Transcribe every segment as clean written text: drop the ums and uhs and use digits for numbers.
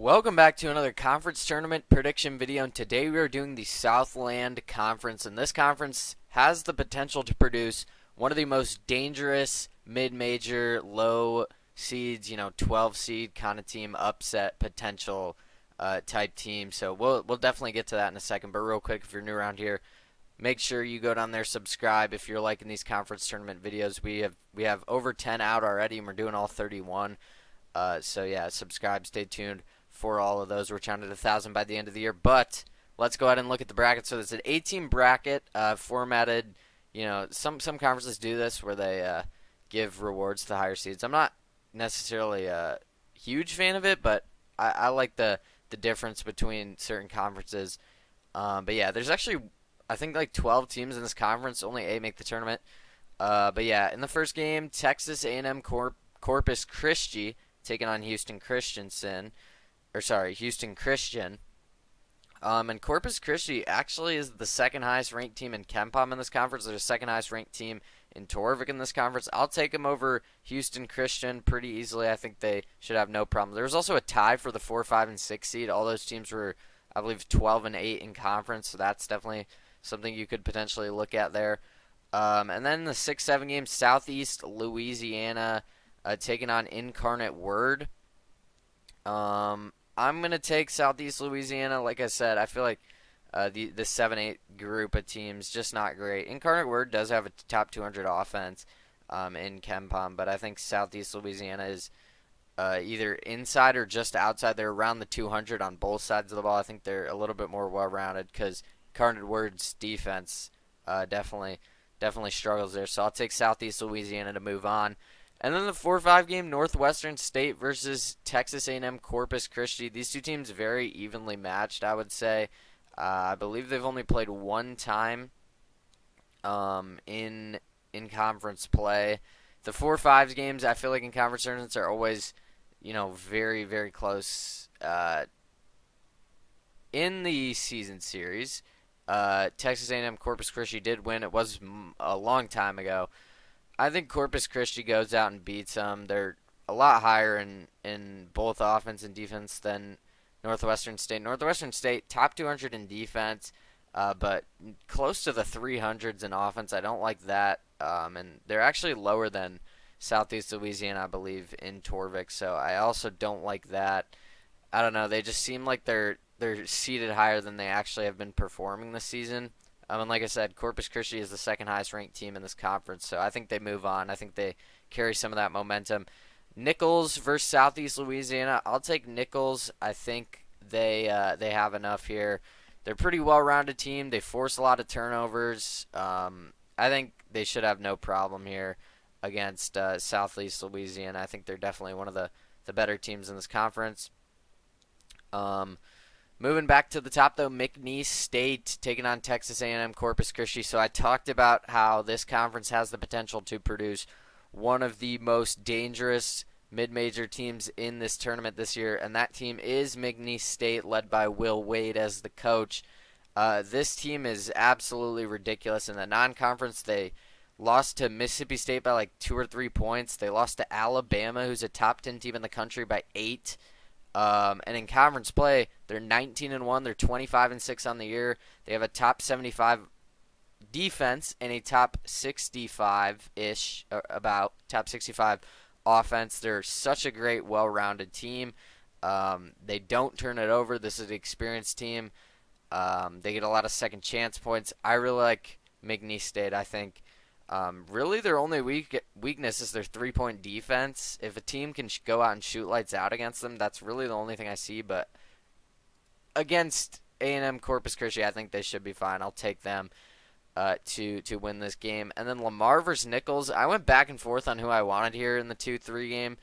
Welcome back to another conference tournament prediction video, and today we are doing the Southland Conference, and this conference has the potential to produce one of the most dangerous mid-major low seeds, 12 seed kind of team, upset potential type team. So we'll definitely get to that in a second, but real quick, if you're new around here, make sure you go down there, subscribe if you're liking these conference tournament videos. We have over 10 out already, and we're doing all 31. So yeah, subscribe, stay tuned for all of those. We're trying to 1,000 by the end of the year. But let's go ahead and look at the bracket. So there's an 18 bracket formatted. Some conferences do this where they give rewards to the higher seeds. I'm not necessarily a huge fan of it, but I like the difference between certain conferences. But yeah, there's actually I think like 12 teams in this conference. Only 8 make the tournament. But yeah, in the first game, Texas A&M Corpus Christi taking on Houston Christian. And Corpus Christi actually is the second highest ranked team in KenPom in this conference. They're the second highest ranked team in Torvik in this conference. I'll take them over Houston Christian pretty easily. I think they should have no problem. There was also a tie for the 4, 5, and 6 seed. All those teams were, I believe, 12 and 8 in conference, so that's definitely something you could potentially look at there. And then the 6-7 game, Southeast Louisiana taking on Incarnate Word. I'm going to take Southeast Louisiana. Like I said, I feel like the 7-8 group of teams just not great. Incarnate Word does have a top 200 offense in KenPom, but I think Southeast Louisiana is either inside or just outside. They're around the 200 on both sides of the ball. I think they're a little bit more well-rounded because Incarnate Word's defense definitely struggles there. So I'll take Southeast Louisiana to move on. And then the 4-5 game, Northwestern State versus Texas A&M Corpus Christi. These two teams very evenly matched, I would say. I believe they've only played one time in conference play. The 4-5 games, I feel like in conference tournaments are always, very, very close. In the season series, Texas A&M Corpus Christi did win. It was a long time ago. I think Corpus Christi goes out and beats them. They're a lot higher in both offense and defense than Northwestern State. Northwestern State, top 200 in defense, but close to the 300s in offense. I don't like that. And they're actually lower than Southeast Louisiana, I believe, in Torvik. So I also don't like that. I don't know. They just seem like they're seated higher than they actually have been performing this season. And like I said, Corpus Christi is the second highest ranked team in this conference, so I think they move on. I think they carry some of that momentum. Nicholls versus Southeast Louisiana. I'll take Nicholls. I think they have enough here. They're a pretty well-rounded team. They force a lot of turnovers. I think they should have no problem here against Southeast Louisiana. I think they're definitely one of the better teams in this conference. Moving back to the top, though, McNeese State taking on Texas A&M Corpus Christi. So I talked about how this conference has the potential to produce one of the most dangerous mid-major teams in this tournament this year, and that team is McNeese State, led by Will Wade as the coach. This team is absolutely ridiculous. In the non-conference, they lost to Mississippi State by like 2 or 3 points. They lost to Alabama, who's a top 10 team in the country, by 8. And in conference play, they're 19-1. They're 25-6 on the year. They have a top 75 defense and a top 65-ish, about top 65 offense. They're such a great, well-rounded team. They don't turn it over. This is an experienced team. They get a lot of second chance points. I really like McNeese State. I think really their only weakness is their three-point defense. If a team can go out and shoot lights out against them, that's really the only thing I see. But against A&M Corpus Christi, I think they should be fine. I'll take them to win this game. And then Lamar versus Nicholls. I went back and forth on who I wanted here in the 2-3 game.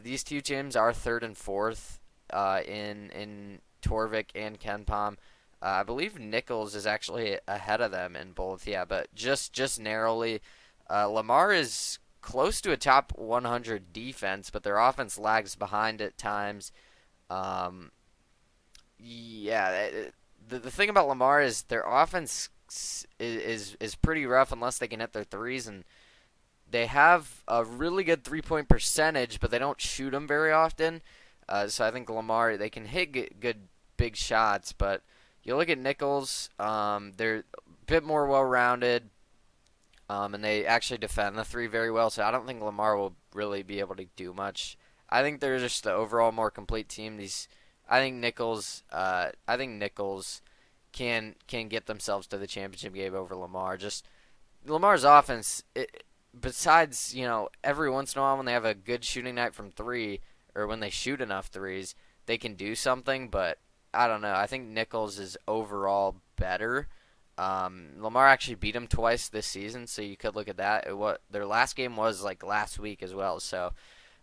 These two teams are third and fourth in Torvik and KenPom. I believe Nicholls is actually ahead of them in both, yeah, but just narrowly. Lamar is close to a top 100 defense, but their offense lags behind at times. The thing about Lamar is their offense is pretty rough unless they can hit their threes, and they have a really good three-point percentage, but they don't shoot them very often. So I think Lamar, they can hit good big shots, but you look at Nicholls, they're a bit more well-rounded, and they actually defend the three very well. So I don't think Lamar will really be able to do much. I think they're just the overall more complete team. I think Nicholls can get themselves to the championship game over Lamar. Just Lamar's offense, besides every once in a while when they have a good shooting night from three, or when they shoot enough threes, they can do something. But I don't know. I think Nicholls is overall better. Lamar actually beat him twice this season, so you could look at that. Their last game was like last week as well. So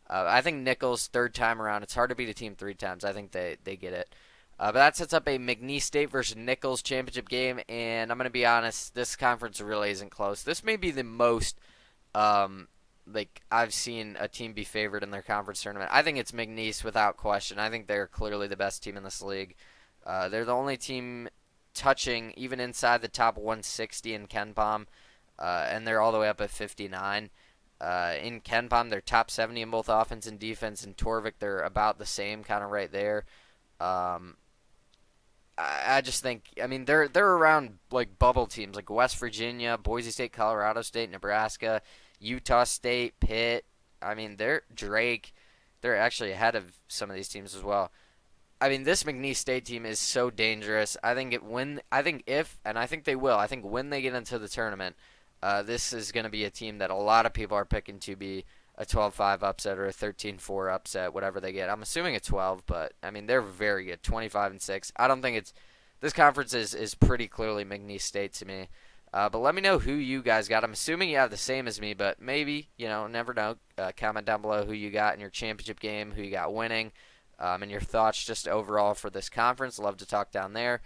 I think Nicholls third time around. It's hard to beat a team three times. I think they get it. But that sets up a McNeese State versus Nicholls championship game, and I'm going to be honest, this conference really isn't close. This may be the most, I've seen a team be favored in their conference tournament. I think it's McNeese without question. I think they're clearly the best team in this league. They're the only team touching even inside the top 160 in KenPom, and they're all the way up at 59. In KenPom, they're top 70 in both offense and defense. In Torvik, they're about the same, kind of right there. I just think, they're around like bubble teams like West Virginia, Boise State, Colorado State, Nebraska, Utah State, Pitt. They're Drake. They're actually ahead of some of these teams as well. This McNeese State team is so dangerous. I think when they will. I think when they get into the tournament, this is going to be a team that a lot of people are picking to be a 12-5 upset or a 13-4 upset, whatever they get. I'm assuming a 12, but they're very good, 25-6. I don't think this conference is pretty clearly McNeese State to me. But let me know who you guys got. I'm assuming you have the same as me, but maybe, never know. Comment down below who you got in your championship game, who you got winning, and your thoughts just overall for this conference. Love to talk down there.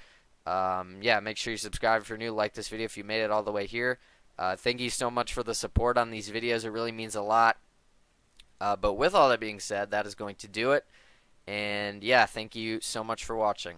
Make sure you subscribe if you're new. Like this video if you made it all the way here. Thank you so much for the support on these videos. It really means a lot. But with all that being said, that is going to do it. And thank you so much for watching.